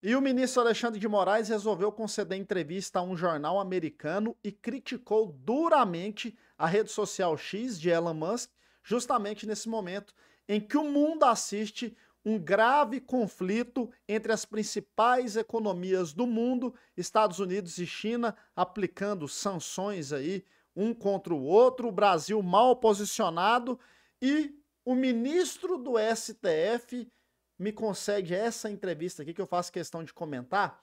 E o ministro Alexandre de Moraes resolveu conceder entrevista a um jornal americano e criticou duramente a rede social X de Elon Musk, justamente nesse momento em que o mundo assiste um grave conflito entre as principais economias do mundo, Estados Unidos e China, aplicando sanções aí um contra o outro, o Brasil mal posicionado e o ministro do STF me concede essa entrevista aqui que eu faço questão de comentar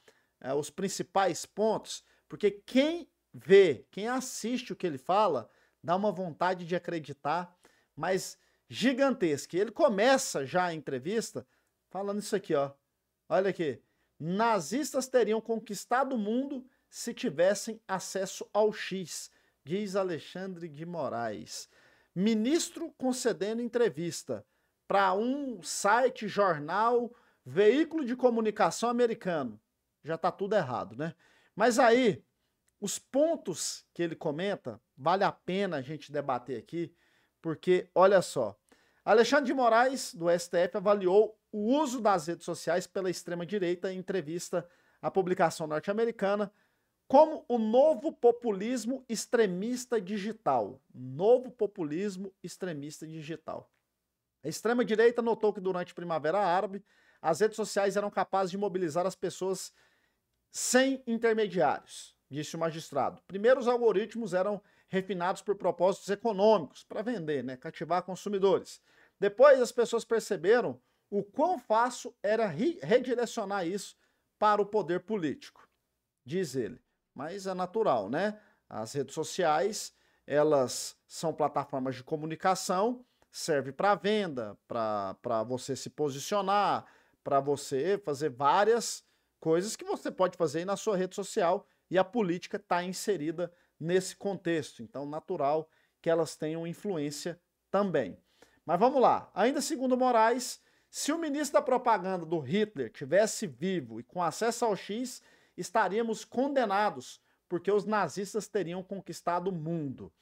os principais pontos, porque quem vê, quem assiste o que ele fala, dá uma vontade de acreditar, mas gigantesca. E ele começa já a entrevista falando isso aqui, ó. Olha aqui. Nazistas teriam conquistado o mundo se tivessem acesso ao X, diz Alexandre de Moraes. Ministro concedendo entrevista para um site, jornal, veículo de comunicação americano. Já está tudo errado, né? Mas aí, os pontos que ele comenta, vale a pena a gente debater aqui, porque, olha só, Alexandre de Moraes, do STF, avaliou o uso das redes sociais pela extrema-direita em entrevista à publicação norte-americana como o novo populismo extremista digital. Novo populismo extremista digital. A extrema-direita notou que durante a Primavera Árabe, as redes sociais eram capazes de mobilizar as pessoas sem intermediários, disse o magistrado. Primeiro, os algoritmos eram refinados por propósitos econômicos, para vender, né, cativar consumidores. Depois, as pessoas perceberam o quão fácil era redirecionar isso para o poder político, diz ele. Mas é natural, né? As redes sociais, elas são plataformas de comunicação, serve para venda, para você se posicionar, para você fazer várias coisas que você pode fazer aí na sua rede social e a política está inserida nesse contexto. Então, natural que elas tenham influência também. Mas vamos lá. Ainda segundo Moraes, se o ministro da propaganda do Hitler tivesse vivo e com acesso ao X, estaríamos condenados, porque os nazistas teriam conquistado o mundo.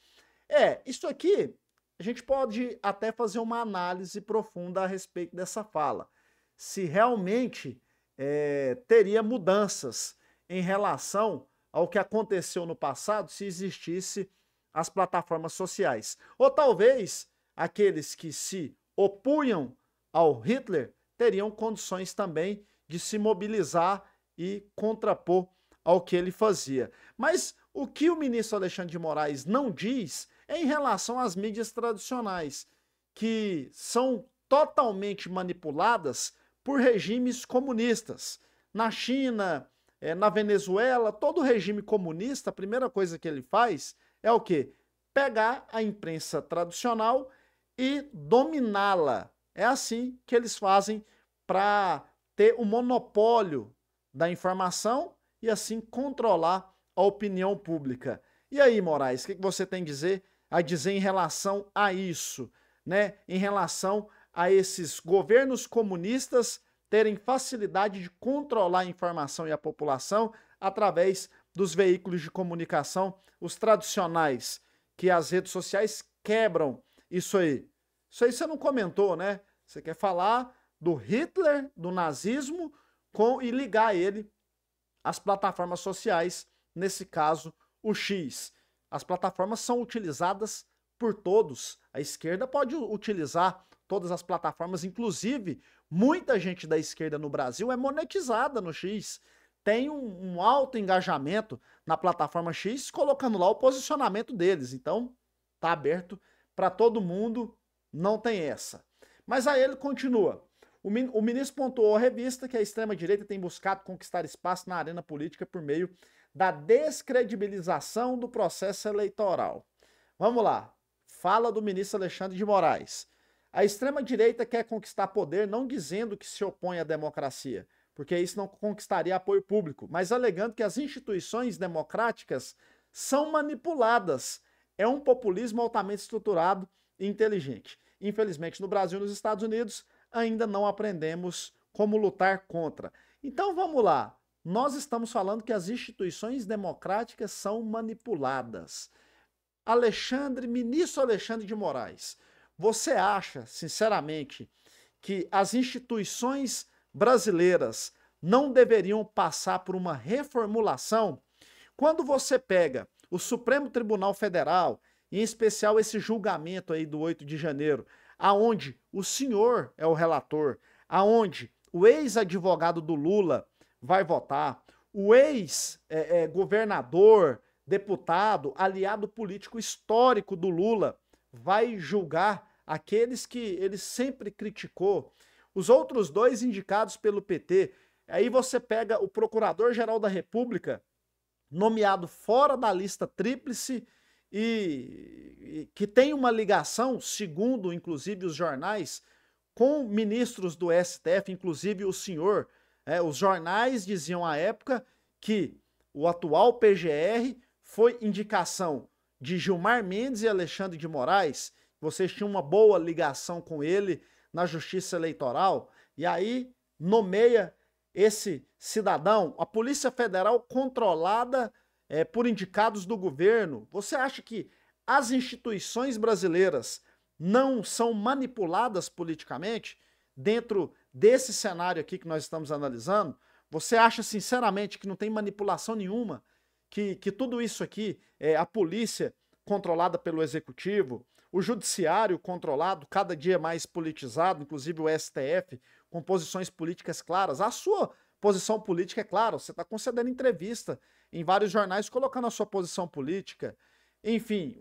Isso aqui a gente pode até fazer uma análise profunda a respeito dessa fala. Se realmente teria mudanças em relação ao que aconteceu no passado se existisse as plataformas sociais. Ou talvez aqueles que se opunham ao Hitler teriam condições também de se mobilizar e contrapor ao que ele fazia. Mas o que o ministro Alexandre de Moraes não diz é em relação às mídias tradicionais, que são totalmente manipuladas por regimes comunistas. Na China, na Venezuela, todo regime comunista, a primeira coisa que ele faz é o quê? Pegar a imprensa tradicional e dominá-la. É assim que eles fazem para ter o monopólio da informação e assim controlar a opinião pública. E aí, Moraes, o que você tem a dizer em relação a isso, né? Em relação a esses governos comunistas terem facilidade de controlar a informação e a população através dos veículos de comunicação, os tradicionais, que as redes sociais quebram isso aí. Isso aí você não comentou, né? Você quer falar do Hitler, do nazismo, e ligar ele às plataformas sociais, nesse caso, o X. As plataformas são utilizadas por todos. A esquerda pode utilizar todas as plataformas, inclusive muita gente da esquerda no Brasil é monetizada no X. Tem um alto engajamento na plataforma X, colocando lá o posicionamento deles. Então, tá aberto para todo mundo, não tem essa. Mas aí ele continua. O ministro pontuou à revista que a extrema-direita tem buscado conquistar espaço na arena política por meio da descredibilização do processo eleitoral. Vamos lá. Fala do ministro Alexandre de Moraes. A extrema-direita quer conquistar poder não dizendo que se opõe à democracia, porque isso não conquistaria apoio público, mas alegando que as instituições democráticas são manipuladas. É um populismo altamente estruturado e inteligente. Infelizmente, no Brasil e nos Estados Unidos, ainda não aprendemos como lutar contra. Então vamos lá. Nós estamos falando que as instituições democráticas são manipuladas. Ministro Alexandre de Moraes, você acha, sinceramente, que as instituições brasileiras não deveriam passar por uma reformulação? Quando você pega o Supremo Tribunal Federal, em especial esse julgamento aí do 8 de janeiro, aonde o senhor é o relator, aonde o ex-advogado do Lula vai votar, o ex-governador, deputado, aliado político histórico do Lula, vai julgar aqueles que ele sempre criticou, os outros dois indicados pelo PT, aí você pega o Procurador-Geral da República, nomeado fora da lista tríplice e que tem uma ligação, segundo inclusive os jornais, com ministros do STF, inclusive o senhor. Os jornais diziam à época que o atual PGR foi indicação de Gilmar Mendes e Alexandre de Moraes. Vocês tinham uma boa ligação com ele na Justiça Eleitoral, e aí nomeia esse cidadão, a Polícia Federal controlada por indicados do governo. Você acha que as instituições brasileiras não são manipuladas politicamente dentro desse cenário aqui que nós estamos analisando? Você acha sinceramente que não tem manipulação nenhuma? Que tudo isso aqui é a polícia controlada pelo executivo, o judiciário controlado, cada dia mais politizado, inclusive o STF, com posições políticas claras. A sua posição política é clara, você está concedendo entrevista em vários jornais colocando a sua posição política. Enfim,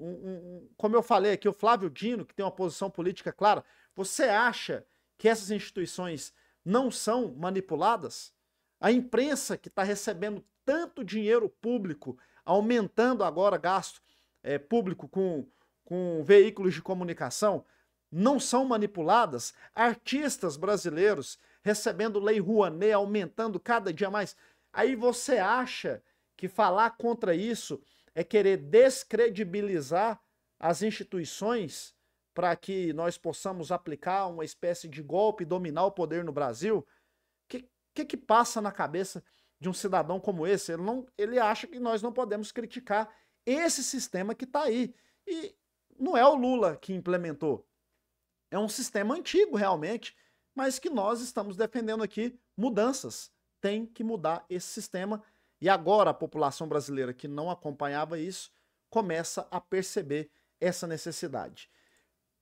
como eu falei aqui, o Flávio Dino, que tem uma posição política clara. Você acha que essas instituições não são manipuladas? A imprensa, que está recebendo tanto dinheiro público, aumentando agora gasto público com veículos de comunicação, não são manipuladas? Artistas brasileiros recebendo Lei Rouanet, aumentando cada dia mais. Aí você acha que falar contra isso é querer descredibilizar as instituições para que nós possamos aplicar uma espécie de golpe e dominar o poder no Brasil? Que passa na cabeça de um cidadão como esse? Ele acha que nós não podemos criticar esse sistema que está aí. E não é o Lula que implementou. É um sistema antigo, realmente, mas que nós estamos defendendo aqui mudanças. Tem que mudar esse sistema. E agora a população brasileira que não acompanhava isso começa a perceber essa necessidade.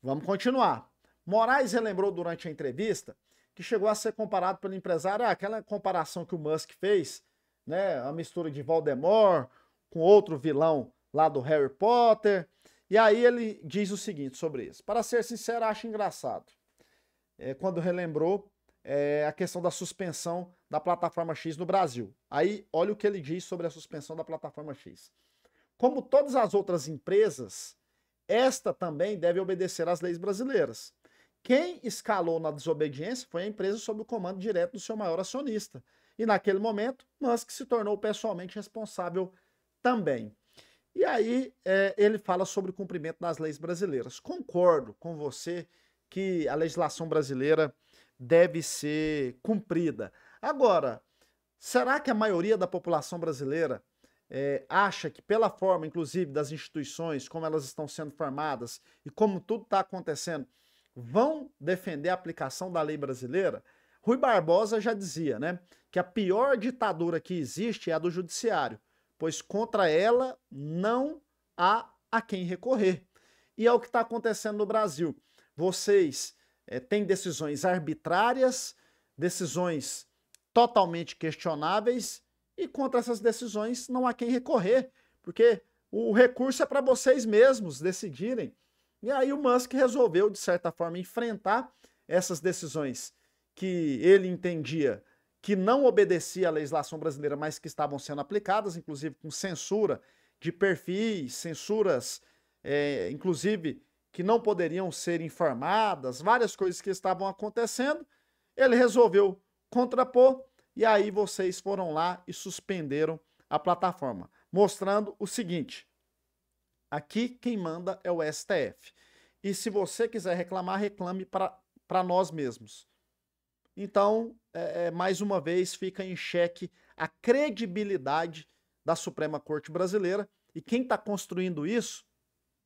Vamos continuar. Moraes relembrou durante a entrevista que chegou a ser comparado pelo empresário, aquela comparação que o Musk fez, né, a mistura de Voldemort com outro vilão lá do Harry Potter. E aí ele diz o seguinte sobre isso. Para ser sincero, acho engraçado. Quando relembrou a questão da suspensão da plataforma X no Brasil. Aí, olha o que ele diz sobre a suspensão da plataforma X. Como todas as outras empresas, esta também deve obedecer às leis brasileiras. Quem escalou na desobediência foi a empresa sob o comando direto do seu maior acionista. E naquele momento, Musk se tornou pessoalmente responsável também. E aí ele fala sobre o cumprimento das leis brasileiras. Concordo com você que a legislação brasileira deve ser cumprida. Agora, será que a maioria da população brasileira acha que pela forma, inclusive, das instituições, como elas estão sendo formadas e como tudo está acontecendo, vão defender a aplicação da lei brasileira? Rui Barbosa já dizia, né, que a pior ditadura que existe é a do judiciário, pois contra ela não há a quem recorrer. E é o que está acontecendo no Brasil. Vocês têm decisões arbitrárias, decisões totalmente questionáveis, e contra essas decisões não há quem recorrer, porque o recurso é para vocês mesmos decidirem. E aí o Musk resolveu, de certa forma, enfrentar essas decisões que ele entendia que não obedecia à legislação brasileira, mas que estavam sendo aplicadas, inclusive com censura de perfis, censuras, inclusive, que não poderiam ser informadas, várias coisas que estavam acontecendo. Ele resolveu contrapor, e aí vocês foram lá e suspenderam a plataforma, mostrando o seguinte: aqui quem manda é o STF. E se você quiser reclamar, reclame para nós mesmos. Então, mais uma vez, fica em xeque a credibilidade da Suprema Corte Brasileira. E quem está construindo isso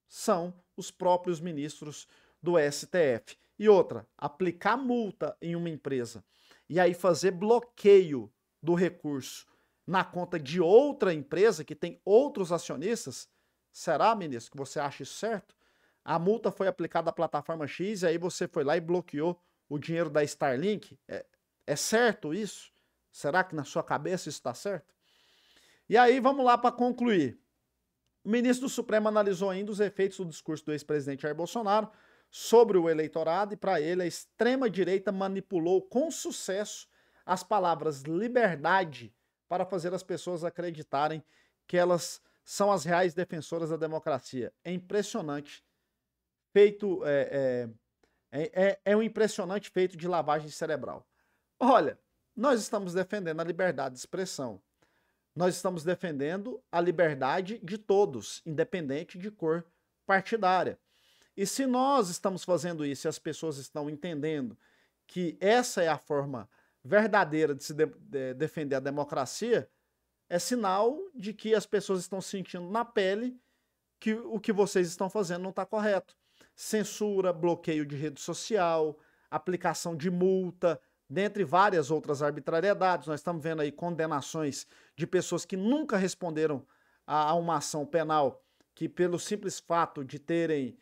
são os próprios ministros do STF. E outra, aplicar multa em uma empresa e aí fazer bloqueio do recurso na conta de outra empresa que tem outros acionistas, será, ministro, que você acha isso certo? A multa foi aplicada à plataforma X e aí você foi lá e bloqueou o dinheiro da Starlink? É certo isso? Será que na sua cabeça isso está certo? E aí, vamos lá para concluir. O ministro do Supremo analisou ainda os efeitos do discurso do ex-presidente Jair Bolsonaro sobre o eleitorado e, para ele, a extrema-direita manipulou com sucesso as palavras liberdade para fazer as pessoas acreditarem que elas são as reais defensoras da democracia. É impressionante. É um impressionante feito de lavagem cerebral. Olha, nós estamos defendendo a liberdade de expressão. Nós estamos defendendo a liberdade de todos, independente de cor partidária. E se nós estamos fazendo isso e as pessoas estão entendendo que essa é a forma verdadeira de se defender a democracia, é sinal de que as pessoas estão sentindo na pele que o que vocês estão fazendo não está correto. Censura, bloqueio de rede social, aplicação de multa, dentre várias outras arbitrariedades. Nós estamos vendo aí condenações de pessoas que nunca responderam a uma ação penal, que pelo simples fato de terem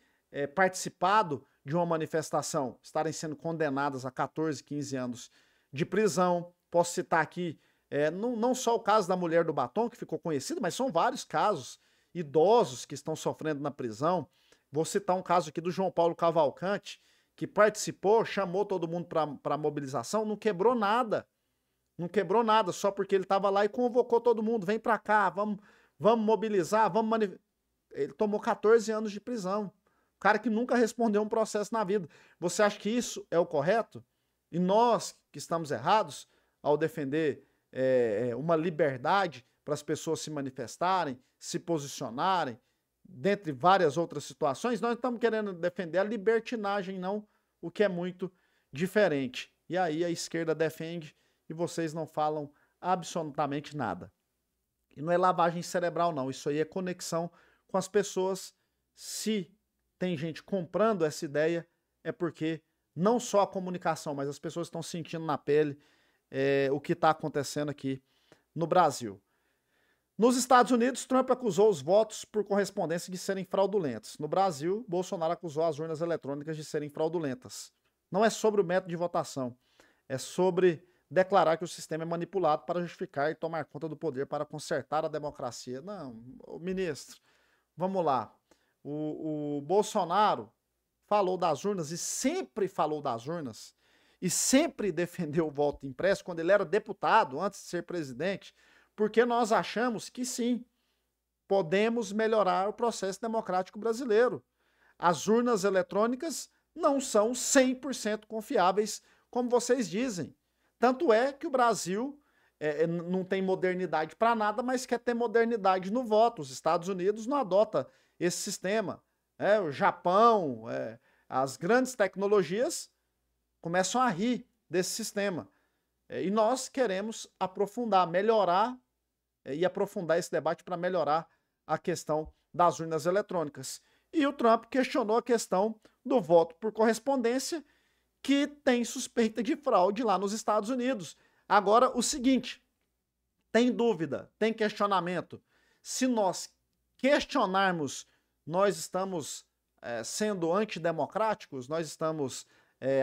participado de uma manifestação, estarem sendo condenadas a 14, 15 anos de prisão. Posso citar aqui, não só o caso da mulher do batom, que ficou conhecido, mas são vários casos, idosos que estão sofrendo na prisão. Vou citar um caso aqui do João Paulo Cavalcante, que participou, chamou todo mundo para mobilização, não quebrou nada. Não quebrou nada, só porque ele estava lá e convocou todo mundo, vem para cá, vamos mobilizar, Ele tomou 14 anos de prisão. O cara que nunca respondeu um processo na vida. Você acha que isso é o correto? E nós que estamos errados ao defender uma liberdade para as pessoas se manifestarem, se posicionarem, dentre várias outras situações, nós estamos querendo defender a libertinagem, não o que é muito diferente. E aí a esquerda defende e vocês não falam absolutamente nada. E não é lavagem cerebral, não. Isso aí é conexão com as pessoas. Se tem gente comprando essa ideia, é porque não só a comunicação, mas as pessoas estão sentindo na pele o que está acontecendo aqui no Brasil. Nos Estados Unidos, Trump acusou os votos por correspondência de serem fraudulentos. No Brasil, Bolsonaro acusou as urnas eletrônicas de serem fraudulentas. Não é sobre o método de votação, é sobre declarar que o sistema é manipulado para justificar e tomar conta do poder para consertar a democracia. Não, ministro, vamos lá. O Bolsonaro falou das urnas e sempre falou das urnas e sempre defendeu o voto impresso quando ele era deputado, antes de ser presidente, porque nós achamos que sim, podemos melhorar o processo democrático brasileiro. As urnas eletrônicas não são 100% confiáveis, como vocês dizem. Tanto é que o Brasil não tem modernidade para nada, mas quer ter modernidade no voto. Os Estados Unidos não adota esse sistema. O Japão, as grandes tecnologias começam a rir desse sistema. E nós queremos aprofundar, melhorar e aprofundar esse debate para melhorar a questão das urnas eletrônicas. E o Trump questionou a questão do voto por correspondência, que tem suspeita de fraude lá nos Estados Unidos. Agora, o seguinte, tem dúvida, tem questionamento. Se nós questionarmos, nós estamos sendo antidemocráticos, nós estamos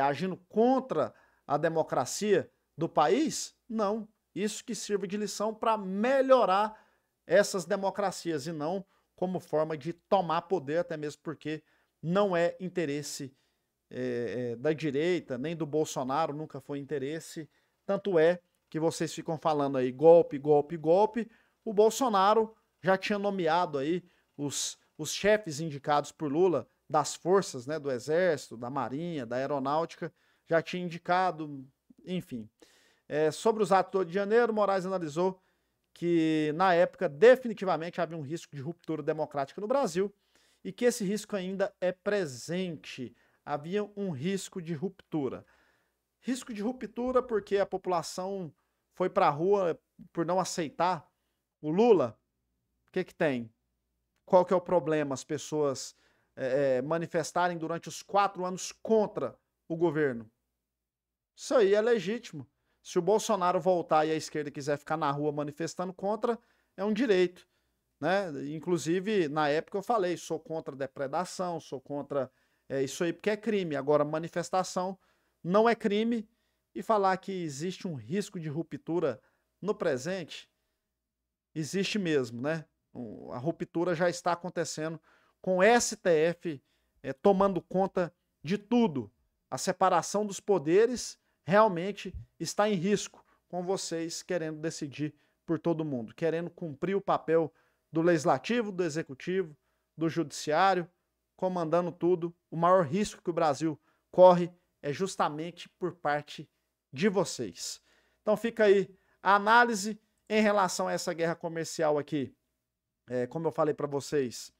agindo contra a democracia do país? Não. Isso que sirva de lição para melhorar essas democracias e não como forma de tomar poder, até mesmo porque não é interesse da direita, nem do Bolsonaro, nunca foi interesse. Tanto é que vocês ficam falando aí golpe, golpe, golpe. O Bolsonaro já tinha nomeado aí os chefes indicados por Lula das forças, né, do Exército, da Marinha, da Aeronáutica, já tinha indicado, enfim. Sobre os atos do 8 de janeiro, Moraes analisou que, na época, definitivamente havia um risco de ruptura democrática no Brasil e que esse risco ainda é presente. Havia um risco de ruptura. Risco de ruptura porque a população foi para a rua por não aceitar o Lula. O que tem? Qual que é o problema? As pessoas manifestarem durante os 4 anos contra o governo. Isso aí é legítimo. Se o Bolsonaro voltar e a esquerda quiser ficar na rua manifestando contra, é um direito, né? Inclusive, na época eu falei, sou contra depredação, sou contra isso aí porque é crime. Agora, manifestação não é crime, e falar que existe um risco de ruptura no presente, existe mesmo, né? A ruptura já está acontecendo com o STF tomando conta de tudo. A separação dos poderes realmente está em risco, com vocês querendo decidir por todo mundo, querendo cumprir o papel do legislativo, do executivo, do judiciário, comandando tudo. O maior risco que o Brasil corre é justamente por parte de vocês. Então fica aí a análise em relação a essa guerra comercial aqui. Como eu falei para vocês,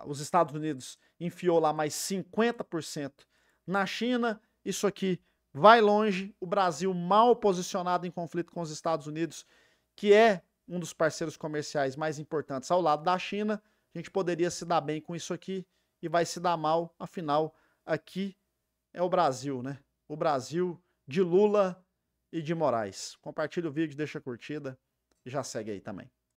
os Estados Unidos enfiou lá mais 50% na China. Isso aqui vai longe. O Brasil mal posicionado em conflito com os Estados Unidos, que é um dos parceiros comerciais mais importantes ao lado da China. A gente poderia se dar bem com isso aqui e vai se dar mal, afinal, aqui é o Brasil, né? O Brasil de Lula e de Moraes. Compartilha o vídeo, deixa a curtida e já segue aí também.